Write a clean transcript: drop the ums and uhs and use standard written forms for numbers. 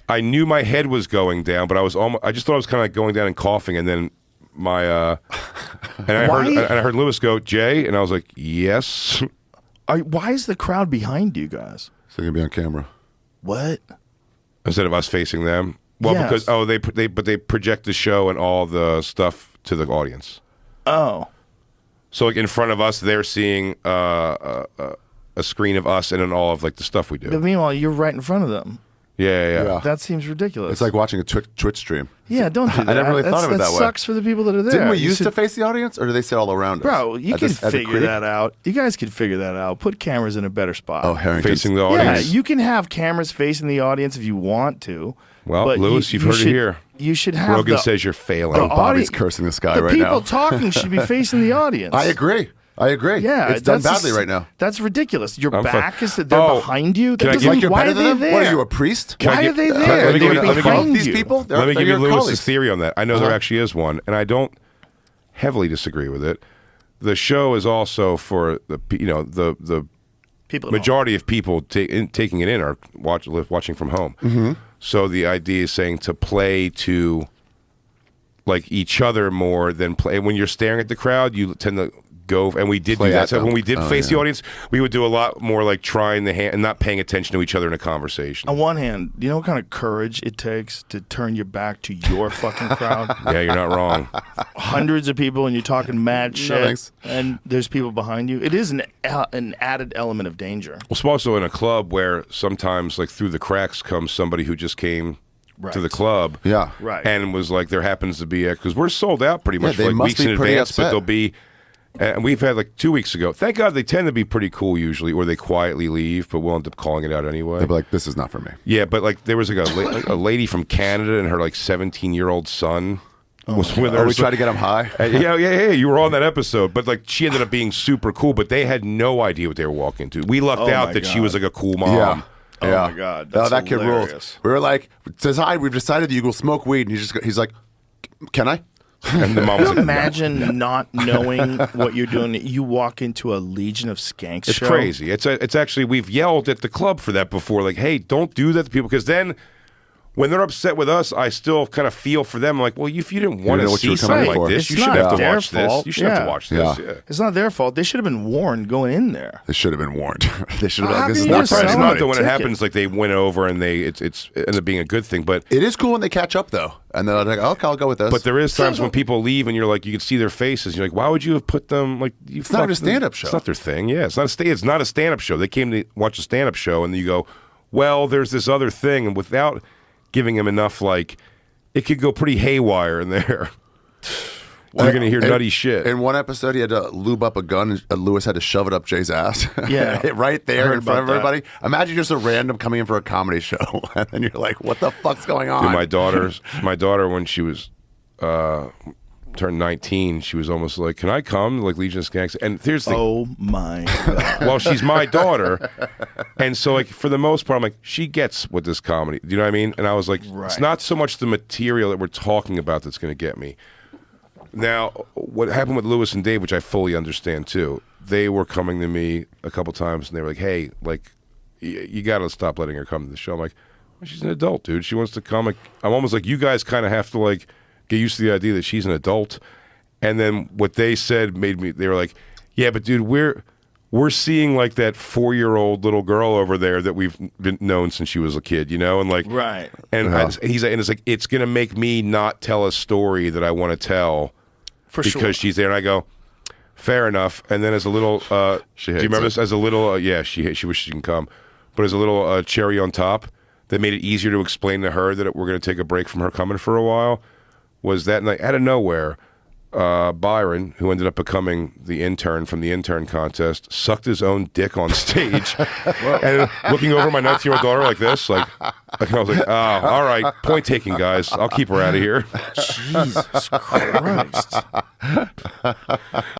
I knew my head was going down, but I just thought I was kind of like going down and coughing, and then my and I heard Lewis go, Jay, and I was like, yes. Why is the crowd behind you guys? So you're gonna be on camera. What? Instead of us facing them. Well, Yes. because they project the show and all the stuff to the audience. Oh. So like in front of us, they're seeing a screen of us and then all of like the stuff we do. But meanwhile, you're right in front of them. Yeah. That seems ridiculous. It's like watching a Twitch stream. Yeah, don't do that. I never really thought of it that way. That sucks for the people that are there. Didn't we You used should- to face the audience, or do they sit all around us? Bro, you can at the figure creek? that out. You guys could figure that out. Put cameras in a better spot. Oh, Harrington. Facing the yeah, audience. you can have cameras facing the audience if you want to. Well, but Lewis, you've heard it here. You should have Rogan says you're failing. the Bobby's audi- cursing this guy the right now. people talking should be facing the audience. I agree. Yeah, it's done that's badly right now. That's ridiculous. Your I'm back fine. is that they're behind you. can I That give- doesn't- Like you're why better are than they them? there? What are you, a priest? Why are they there? let me give you- They're let me give you- behind these you. people? Let me give you your Lewis's colleagues. theory on that. I know there actually is one, and I don't heavily disagree with it. The show is also for the the People at majority of people taking it in are watching from home. Mm-hmm. So the idea is saying to play to like each other more than play. When you're staring at the crowd, you tend to go, and we did Play do at that. So them. when we did Oh, face the yeah. audience, we would do a lot more like trying the hand and not paying attention to each other in a conversation. On one hand, do you know what kind of courage it takes to turn your back to your fucking crowd? Yeah, you're not wrong. Hundreds of people and you're talking mad shit, thanks. and there's people behind you. It is an added element of danger. Well, it's also in a club where sometimes, like through the cracks, comes somebody who just came to the club, Yeah. Right. and was like, there happens to be because we're sold out pretty much they for like must weeks be in pretty advance, but upset. there'll be. And we've had like 2 weeks ago. Thank God they tend to be pretty cool usually, or they quietly leave, but we'll end up calling it out anyway. They'll be like, this is not for me. Yeah, but like there was like a lady from Canada and her like 17-year-old son was with her. Oh, we tried to get them high? Yeah. You were on that episode, but like she ended up being super cool. But they had no idea what they were walking into. We lucked Oh, out my that she God. was like a cool mom. Yeah. Oh yeah. my God, Oh, that's that kid rules. hilarious. We were like, we've decided that you will smoke weed. And he's like, can I? And the mom was like, Imagine not knowing what you're doing. You walk into a Legion of Skanks it's show. crazy. It's actually we've yelled at the club for that before. Like, hey, don't do that to people, because then when they're upset with us, I still kind of feel for them. Like, well, if you didn't want know to what you see were coming something like for. this, It's you should not have to their watch this. fault. You should have to Yeah. watch this. Yeah. Yeah. It's not their fault. They should have been warned going in there. They should have been warned. They should have been How like, this can is you not just for sell It's them not anybody. that when it ticket. happens, like they win over and it's end up being a good thing, but It is cool when they catch up, though. And they're like, okay, I'll go with this. but there is times when people leave and you're like, you can see their faces. You're like, why would you have put them like? It's not a stand-up show. It's not their thing. Yeah, it's not a stand-up show. They came to watch a stand-up show, and you go, well, there's this other thing, and without giving them enough, like, it could go pretty haywire in there. You're gonna hear nutty shit. In one episode, he had to lube up a gun, and Lewis had to shove it up Jay's ass. Yeah. right I there heard in front of about that. everybody. Imagine just a random coming in for a comedy show, and then you're like, what the fuck's going on? Dude, my daughter, when she was turned 19, she was almost like, "Can I come?" Like Legion of Skanks. And here's the thing. Oh my God. Well, she's my daughter, and so like for the most part, I'm like, she gets with this comedy. Do you know what I mean? And I was like, it's not so much the material that we're talking about that's going to get me. Now, what happened with Lewis and Dave, which I fully understand too, they were coming to me a couple times, and they were like, "Hey, like, you got to stop letting her come to the show." I'm like, well, she's an adult, dude. She wants to come. Like, I'm almost like, you guys kind of have to like get used to the idea that she's an adult. And then what they said made me. They were like, "Yeah, but dude, we're seeing like that 4-year-old little girl over there that we've been known since she was a kid, you know?" And like, Right. And he's like, and it's like, it's gonna make me not tell a story that I want to tell. For Because sure. she's there, and I go, fair enough. And then as a little, do you remember this? As a little, yeah, she wishes she can come, but as a little cherry on top that made it easier to explain to her that we're going to take a break from her coming for a while, was that night out of nowhere, Byron, who ended up becoming the intern from the intern contest, sucked his own dick on stage, and looking over my 19-year-old daughter like this, like I was like, oh, all right, point taking, guys. I'll keep her out of here. Jesus Christ.